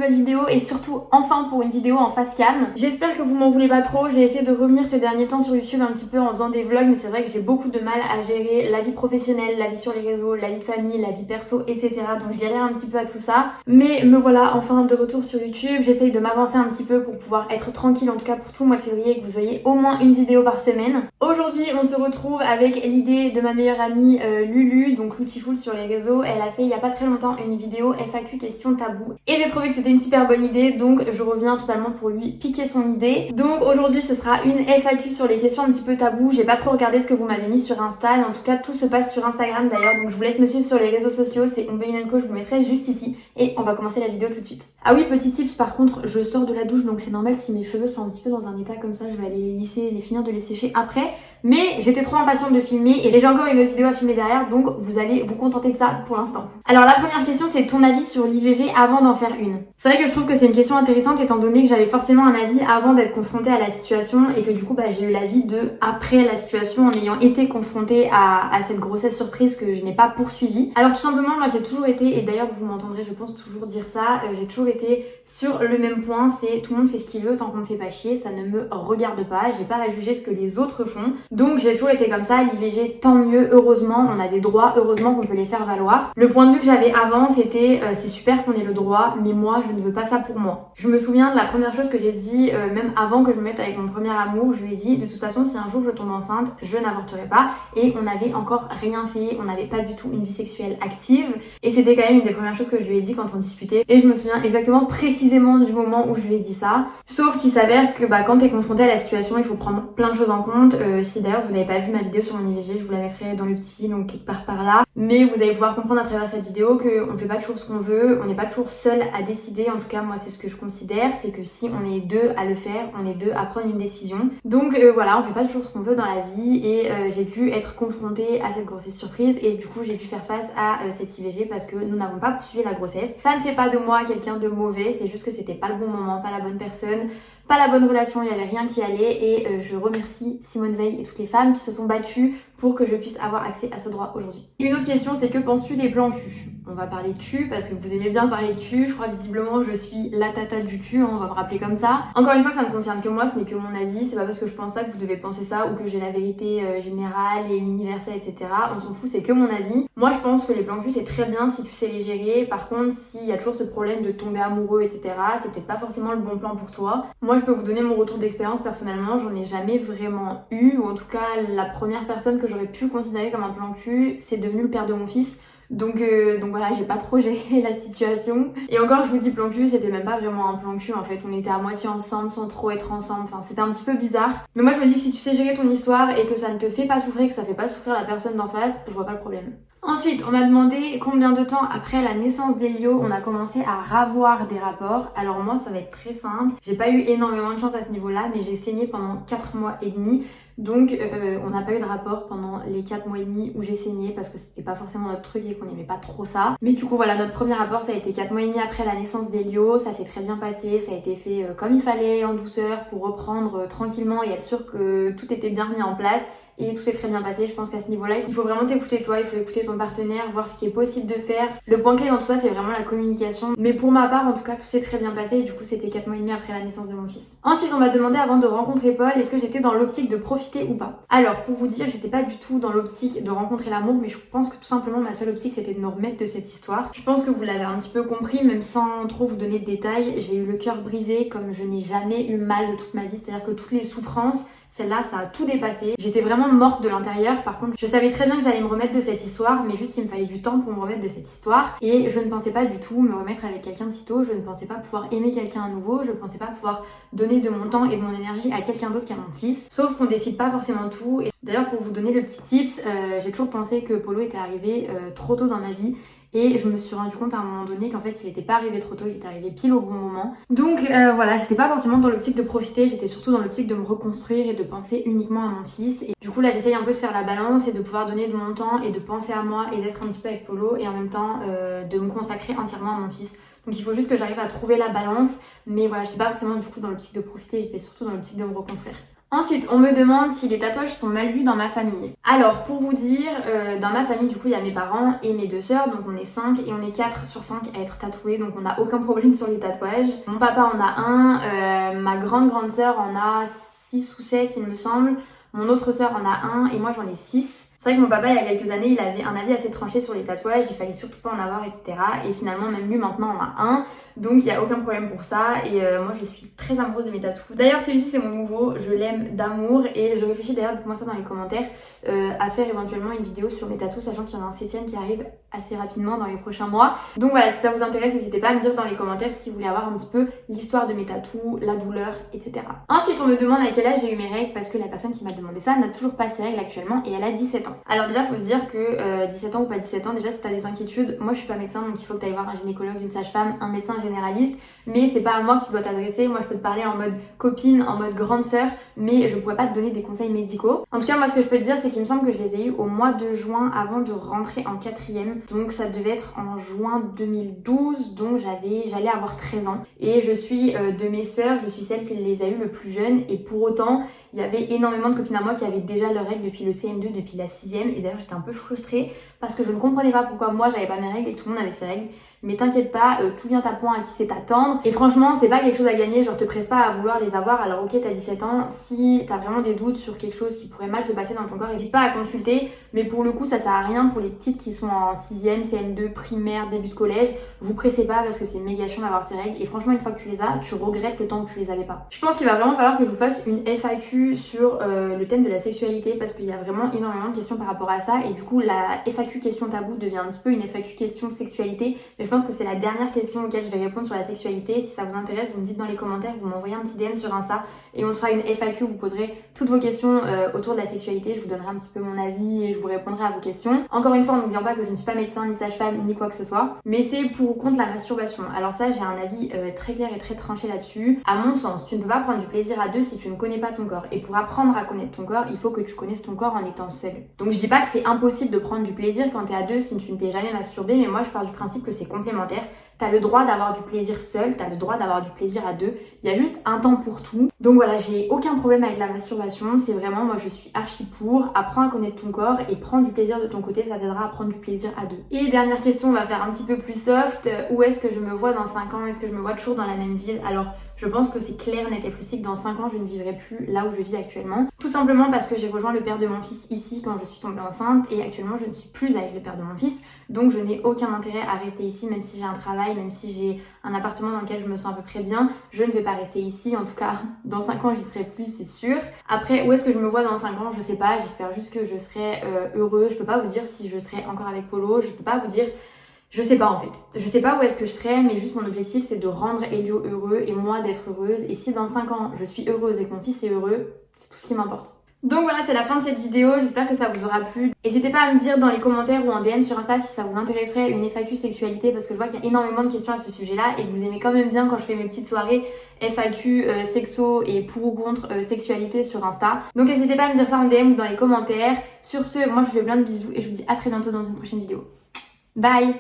nouvelle vidéo et surtout enfin pour une vidéo en face cam. J'espère que vous m'en voulez pas trop, j'ai essayé de revenir ces derniers temps sur YouTube un petit peu en faisant des vlogs, mais c'est vrai que j'ai beaucoup de mal à gérer la vie professionnelle, la vie sur les réseaux, la vie de famille, la vie perso, etc. Donc je galère un petit peu à tout ça. Mais me voilà enfin de retour sur YouTube, j'essaye de m'avancer un petit peu pour pouvoir être tranquille en tout cas pour tout le mois de février et que vous ayez au moins une vidéo par semaine. Aujourd'hui on se retrouve avec l'idée de ma meilleure amie Lulu, donc Lutiful sur les réseaux. Elle a fait il y a pas très longtemps une vidéo FAQ questions tabou et j'ai trouvé que c'était une super bonne idée, donc je reviens totalement pour lui piquer son idée. Donc aujourd'hui ce sera une FAQ sur les questions un petit peu tabou. J'ai pas trop regardé ce que vous m'avez mis sur Insta, mais en tout cas tout se passe sur Instagram d'ailleurs, donc je vous laisse me suivre sur les réseaux sociaux, c'est Ombein&Co, je vous mettrai juste ici et on va commencer la vidéo tout de suite. Ah oui, petit tips par contre, je sors de la douche donc c'est normal si mes cheveux sont un petit peu dans un état comme ça, je vais aller les lisser, les finir de les sécher après. Mais j'étais trop impatiente de filmer et j'ai encore une autre vidéo à filmer derrière, donc vous allez vous contenter de ça pour l'instant. Alors la première question, c'est ton avis sur l'IVG avant d'en faire une. C'est vrai que je trouve que c'est une question intéressante étant donné que j'avais forcément un avis avant d'être confrontée à la situation et que du coup j'ai eu l'avis de après la situation en ayant été confrontée à cette grossesse surprise que je n'ai pas poursuivie. Alors tout simplement, moi j'ai toujours été, et d'ailleurs vous m'entendrez je pense toujours dire ça, j'ai toujours été sur le même point, c'est tout le monde fait ce qu'il veut tant qu'on ne fait pas chier, ça ne me regarde pas, j'ai pas à juger ce que les autres font. Donc j'ai toujours été comme ça, l'IVG tant mieux, heureusement, on a des droits, heureusement qu'on peut les faire valoir. Le point de vue que j'avais avant c'était c'est super qu'on ait le droit, mais moi je ne veux pas ça pour moi. Je me souviens de la première chose que j'ai dit, même avant que je me mette avec mon premier amour, je lui ai dit de toute façon si un jour je tombe enceinte, je n'avorterai pas, et on n'avait encore rien fait, on n'avait pas du tout une vie sexuelle active, et c'était quand même une des premières choses que je lui ai dit quand on discutait, et je me souviens exactement précisément du moment où je lui ai dit ça, sauf qu'il s'avère que quand t'es confronté à la situation, il faut prendre plein de choses en compte. Si d'ailleurs vous n'avez pas vu ma vidéo sur mon IVG, je vous la mettrai dans le petit, donc quelque part par là, mais vous allez pouvoir comprendre à travers cette vidéo qu'on ne fait pas toujours ce qu'on veut, on n'est pas toujours seul à décider, en tout cas moi c'est ce que je considère, c'est que si on est deux à le faire, on est deux à prendre une décision. Donc voilà, on fait pas toujours ce qu'on veut dans la vie, et j'ai dû être confrontée à cette grossesse surprise, et du coup j'ai dû faire face à cette IVG parce que nous n'avons pas poursuivi la grossesse. Ça ne fait pas de moi quelqu'un de mauvais, c'est juste que c'était pas le bon moment, pas la bonne personne, pas la bonne relation, il n'y avait rien qui allait, et je remercie Simone Veil et toutes les femmes qui se sont battues pour que je puisse avoir accès à ce droit aujourd'hui. Une autre question, c'est que penses-tu des plans cul? On va parler de cul parce que vous aimez bien parler de cul, je crois visiblement je suis la tata du cul, on va me rappeler comme ça. Encore une fois, ça ne concerne que moi, ce n'est que mon avis, c'est pas parce que je pense ça que vous devez penser ça ou que j'ai la vérité générale et universelle, etc. On s'en fout, c'est que mon avis. Moi je pense que les plans cul c'est très bien si tu sais les gérer, par contre s'il y a toujours ce problème de tomber amoureux, etc., c'est peut-être pas forcément le bon plan pour toi. Moi je peux vous donner mon retour d'expérience personnellement, j'en ai jamais vraiment eu, ou en tout cas la première personne que j'aurais pu considérer comme un plan cul, c'est devenu le père de mon fils. Donc voilà, j'ai pas trop géré la situation. Et encore, je vous dis plan cul, c'était même pas vraiment un plan cul en fait. On était à moitié ensemble sans trop être ensemble. Enfin, c'était un petit peu bizarre. Mais moi, je me dis que si tu sais gérer ton histoire et que ça ne te fait pas souffrir, que ça fait pas souffrir la personne d'en face, je vois pas le problème. Ensuite, on m'a demandé combien de temps après la naissance d'Elio on a commencé à ravoir des rapports. Alors moi, ça va être très simple. J'ai pas eu énormément de chance à ce niveau-là, mais j'ai saigné pendant 4 mois et demi. Donc on n'a pas eu de rapport pendant les 4 mois et demi où j'ai saigné parce que c'était pas forcément notre truc et qu'on aimait pas trop ça. Mais du coup voilà, notre premier rapport ça a été 4 mois et demi après la naissance d'Elio, ça s'est très bien passé, ça a été fait comme il fallait, en douceur, pour reprendre tranquillement et être sûr que tout était bien mis en place. Et tout s'est très bien passé. Je pense qu'à ce niveau-là, il faut vraiment t'écouter toi, il faut écouter ton partenaire, voir ce qui est possible de faire. Le point clé dans tout ça, c'est vraiment la communication. Mais pour ma part, en tout cas, tout s'est très bien passé. Et du coup, c'était 4 mois et demi après la naissance de mon fils. Ensuite, on m'a demandé avant de rencontrer Paul, est-ce que j'étais dans l'optique de profiter ou pas? Alors, pour vous dire, j'étais pas du tout dans l'optique de rencontrer l'amour, mais je pense que tout simplement, ma seule optique, c'était de me remettre de cette histoire. Je pense que vous l'avez un petit peu compris, même sans trop vous donner de détails. J'ai eu le cœur brisé comme je n'ai jamais eu mal de toute ma vie. C'est-à-dire que toutes les souffrances, celle-là, ça a tout dépassé. J'étais vraiment morte de l'intérieur. Par contre, je savais très bien que j'allais me remettre de cette histoire, mais juste il me fallait du temps pour me remettre de cette histoire. Et je ne pensais pas du tout me remettre avec quelqu'un de sitôt. Je ne pensais pas pouvoir aimer quelqu'un à nouveau. Je ne pensais pas pouvoir donner de mon temps et de mon énergie à quelqu'un d'autre qu'à mon fils. Sauf qu'on décide pas forcément tout. Et d'ailleurs, pour vous donner le petit tips, j'ai toujours pensé que Polo était arrivé trop tôt dans ma vie. Et je me suis rendu compte à un moment donné qu'en fait il était pas arrivé trop tôt, il était arrivé pile au bon moment. Donc voilà, j'étais pas forcément dans l'optique de profiter, j'étais surtout dans l'optique de me reconstruire et de penser uniquement à mon fils. Et du coup là j'essaye un peu de faire la balance et de pouvoir donner de mon temps et de penser à moi et d'être un petit peu avec Polo et en même temps de me consacrer entièrement à mon fils. Donc il faut juste que j'arrive à trouver la balance, mais voilà, j'étais pas forcément du coup dans l'optique de profiter, j'étais surtout dans l'optique de me reconstruire. Ensuite, on me demande si les tatouages sont mal vus dans ma famille. Alors, pour vous dire, dans ma famille, du coup, il y a mes parents et mes 2 sœurs, donc on est 5 et on est 4 sur 5 à être tatoués, donc on n'a aucun problème sur les tatouages. Mon papa en a un, ma grande sœur en a 6 ou 7, il me semble. Mon autre sœur en a un et moi j'en ai 6. C'est vrai que mon papa, il y a quelques années, il avait un avis assez tranché sur les tatouages, il fallait surtout pas en avoir, etc. Et finalement, même lui, maintenant, en a un. Donc, il n'y a aucun problème pour ça. Et moi, je suis très amoureuse de mes tatous. D'ailleurs, celui-ci, c'est mon nouveau. Je l'aime d'amour. Et je réfléchis d'ailleurs, dites-moi ça dans les commentaires, à faire éventuellement une vidéo sur mes tatous, sachant qu'il y en a un 7e qui arrive assez rapidement dans les prochains mois. Donc voilà, si ça vous intéresse, n'hésitez pas à me dire dans les commentaires si vous voulez avoir un petit peu l'histoire de mes tatous, la douleur, etc. Ensuite, on me demande à quel âge j'ai eu mes règles, parce que la personne qui m'a demandé ça n'a toujours pas ses règles actuellement et elle a 17 ans. Alors déjà, faut se dire que 17 ans ou pas 17 ans, déjà si t'as des inquiétudes, moi je suis pas médecin, donc il faut que t'ailles voir un gynécologue, une sage-femme, un médecin généraliste, mais c'est pas à moi que tu dois t'adresser. Moi je peux te parler en mode copine, en mode grande sœur, mais je pourrais pas te donner des conseils médicaux. En tout cas, moi ce que je peux te dire, c'est qu'il me semble que je les ai eu au mois de juin avant de rentrer en 4e, donc ça devait être en juin 2012, donc j'allais avoir 13 ans, et je suis de mes sœurs, je suis celle qui les a eu le plus jeune, et pour autant il y avait énormément de copines à moi qui avaient déjà leurs règles depuis le CM2, depuis la 6e, et d'ailleurs j'étais un peu frustrée parce que je ne comprenais pas pourquoi moi j'avais pas mes règles et que tout le monde avait ses règles. Mais t'inquiète pas, tout vient à point à qui sait t'attendre. Et franchement, c'est pas quelque chose à gagner, genre te presse pas à vouloir les avoir. Alors ok, t'as 17 ans, si t'as vraiment des doutes sur quelque chose qui pourrait mal se passer dans ton corps, n'hésite pas à consulter. Mais pour le coup, ça sert à rien pour les petites qui sont en 6e, CM2, primaire, début de collège. Vous pressez pas parce que c'est méga chiant d'avoir ces règles. Et franchement, une fois que tu les as, tu regrettes le temps où tu les avais pas. Je pense qu'il va vraiment falloir que je vous fasse une FAQ sur le thème de la sexualité parce qu'il y a vraiment énormément de questions par rapport à ça. Et du coup, la FAQ question tabou devient un petit peu une FAQ question sexualité. Mais je pense que c'est la dernière question auquel je vais répondre sur la sexualité. Si ça vous intéresse, vous me dites dans les commentaires, vous m'envoyez un petit DM sur Insta et on se fera une FAQ, vous poserez toutes vos questions autour de la sexualité, je vous donnerai un petit peu mon avis et je vous répondrai à vos questions. Encore une fois, n'oublions pas que je ne suis pas médecin, ni sage-femme, ni quoi que ce soit, mais c'est pour ou contre la masturbation. Alors ça, j'ai un avis très clair et très tranché là-dessus. À mon sens, tu ne peux pas prendre du plaisir à deux si tu ne connais pas ton corps. Et pour apprendre à connaître ton corps, il faut que tu connaisses ton corps en étant seul. Donc je dis pas que c'est impossible de prendre du plaisir quand t'es à deux si tu ne t'es jamais masturbé, mais moi je pars du principe que c'est complémentaire. T'as le droit d'avoir du plaisir seul, t'as le droit d'avoir du plaisir à deux. Il y a juste un temps pour tout. Donc voilà, j'ai aucun problème avec la masturbation. C'est vraiment, moi je suis archi pour. Apprends à connaître ton corps et prends du plaisir de ton côté, ça t'aidera à prendre du plaisir à deux. Et dernière question, on va faire un petit peu plus soft. Où est-ce que je me vois dans 5 ans? Est-ce que je me vois toujours dans la même ville? Alors, je pense que c'est clair, net et précis que dans 5 ans, je ne vivrai plus là où je vis actuellement. Tout simplement parce que j'ai rejoint le père de mon fils ici quand je suis tombée enceinte et actuellement, je ne suis plus avec le père de mon fils. Donc, je n'ai aucun intérêt à rester ici, même si j'ai un travail, même si j'ai un appartement dans lequel je me sens à peu près bien. Je ne vais pas rester ici. En tout cas, dans 5 ans, j'y serai plus, c'est sûr. Après, où est-ce que je me vois dans 5 ans? Je sais pas. J'espère juste que je serai heureuse. Je peux pas vous dire si je serai encore avec Polo. Je peux pas vous dire... Je sais pas en fait. Je sais pas où est-ce que je serai, mais juste mon objectif c'est de rendre Elio heureux et moi d'être heureuse. Et si dans 5 ans je suis heureuse et que mon fils est heureux, c'est tout ce qui m'importe. Donc voilà, c'est la fin de cette vidéo, j'espère que ça vous aura plu. N'hésitez pas à me dire dans les commentaires ou en DM sur Insta si ça vous intéresserait une FAQ sexualité parce que je vois qu'il y a énormément de questions à ce sujet-là et que vous aimez quand même bien quand je fais mes petites soirées FAQ sexo et pour ou contre sexualité sur Insta. Donc n'hésitez pas à me dire ça en DM ou dans les commentaires. Sur ce, moi je vous fais plein de bisous et je vous dis à très bientôt dans une prochaine vidéo. Bye!